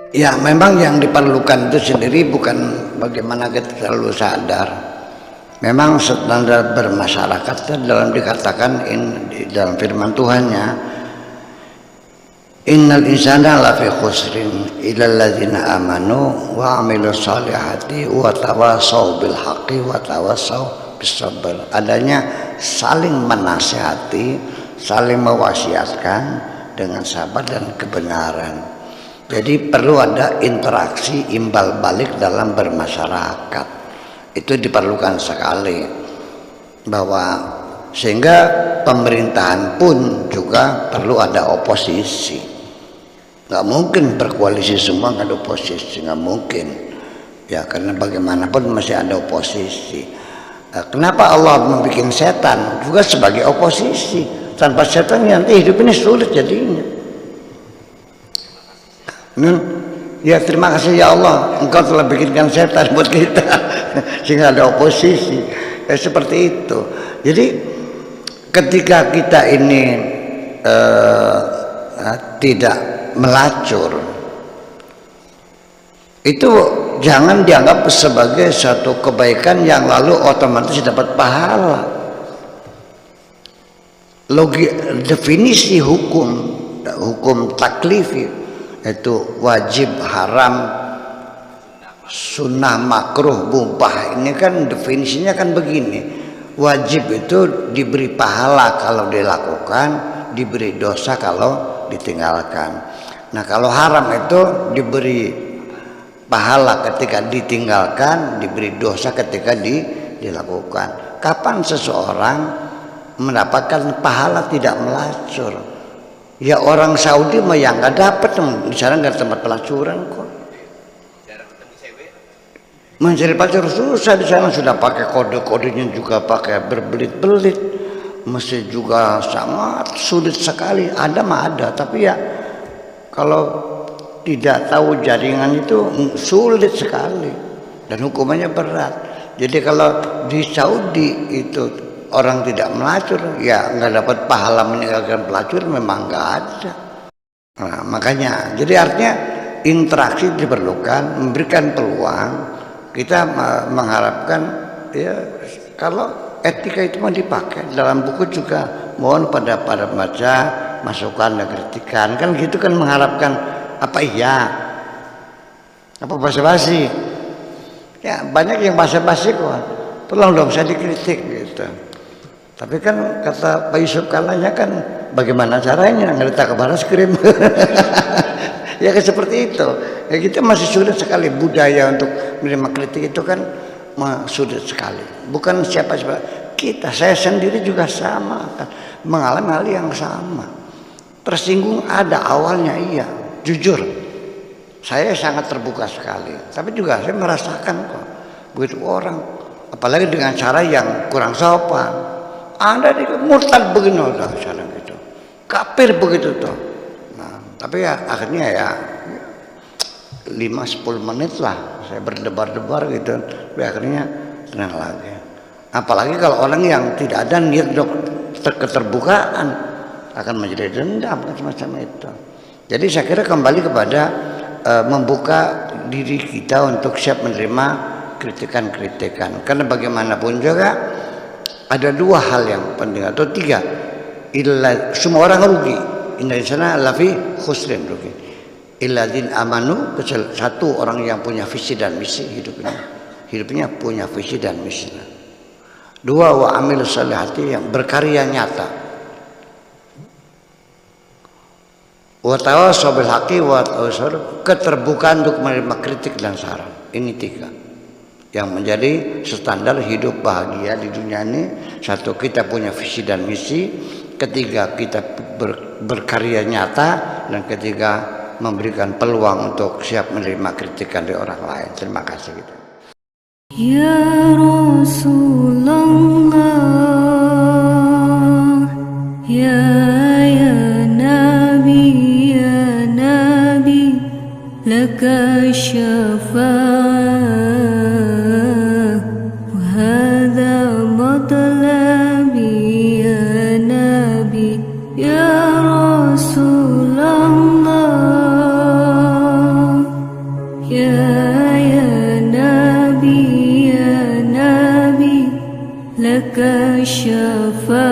Ya, memang yang diperlukan itu sendiri bukan bagaimana kita terlalu sadar. Memang standar bermasyarakat dalam dikatakan dalam firman Tuhannya, innal insana lafi khusrin illal ladzina amanu wa amilus solihati wa tawasaw bil haqqi wa tawasaw bis sabr. Adanya saling menasihati, saling mewasiatkan dengan sabar dan kebenaran. Jadi perlu ada interaksi imbal balik dalam bermasyarakat. Itu diperlukan sekali, bahwa sehingga pemerintahan pun juga perlu ada oposisi. Nggak mungkin berkoalisi semua nggak ada oposisi, nggak mungkin. Ya karena bagaimanapun masih ada oposisi. Kenapa Allah membuat setan juga sebagai oposisi? Tanpa setan nanti hidup ini sulit jadinya. Ya terima kasih ya Allah, Engkau telah bikinkan setan buat kita sehingga ada oposisi. Ya seperti itu. Jadi ketika kita ini tidak melacur, itu jangan dianggap sebagai satu kebaikan yang lalu otomatis dapat pahala. Definisi hukum taklifi itu wajib, haram, sunnah, makruh, mubah. Ini kan definisinya kan begini. Wajib itu diberi pahala kalau dilakukan, diberi dosa kalau ditinggalkan. Nah kalau haram itu diberi pahala ketika ditinggalkan, diberi dosa ketika dilakukan. Kapan seseorang mendapatkan pahala tidak melacur? Ya orang Saudi mah yang nggak dapat, di sana nggak tempat pelacuran kok. Mencari pacar susah di sana, sudah pakai kode-kodenya juga pakai berbelit-belit, mesti juga sangat sulit sekali. Ada mah ada, tapi ya kalau tidak tahu jaringan itu sulit sekali dan hukumannya berat. Jadi kalau di Saudi itu orang tidak melacur, ya nggak dapat pahala meninggalkan pelacur, memang nggak ada. Nah, makanya, jadi artinya interaksi diperlukan, memberikan peluang. Kita mengharapkan, ya kalau etika itu mau dipakai dalam buku juga, mohon pada pembaca masukan dan kritikan, kan gitu kan mengharapkan apa iya, apa basa-basi. Ya banyak yang basa-basi kok, tolong dong saya dikritik gitu. Tapi kan kata Pak Yusuf Kalanya kan bagaimana caranya ngerita ke baras krim. Ya kan seperti itu. Ya kita masih sulit sekali, budaya untuk menerima kritik itu kan sulit sekali. Bukan siapa-siapa, kita, saya sendiri juga sama kan, mengalami hal yang sama. Tersinggung ada awalnya, iya, jujur. Saya sangat terbuka sekali. Tapi juga saya merasakan kok begitu orang, apalagi dengan cara yang kurang sopan. Anda murtad begini udah cara gitu, kafir begitu tuh. Nah, tapi ya akhirnya ya 5-10 menit lah saya berdebar-debar gitu, tapi akhirnya tenang lagi. Apalagi kalau orang yang tidak ada niat keterbukaan akan menjadi dendam semacam itu. Jadi saya kira kembali kepada membuka diri kita untuk siap menerima kritikan-kritikan, karena bagaimanapun juga ada dua hal yang penting atau tiga. Semua orang rugi. Inna insana lafi khusrin, rugi. Illadzin amanu, satu orang yang punya visi dan misi hidupnya punya visi dan misi. Dua, wa amil salihati, yang berkarya nyata. Wa tawasaw bil haqqi wa tawasaw, keterbukaan untuk menerima kritik dan saran. Ini tiga yang menjadi standar hidup bahagia di dunia ini. Satu, kita punya visi dan misi. Ketiga, kita berkarya nyata. Dan ketiga, memberikan peluang untuk siap menerima kritikan dari orang lain. Terima kasih. Ya Rasulullah, ya Nabi, laka syafa'ah. الشفاعة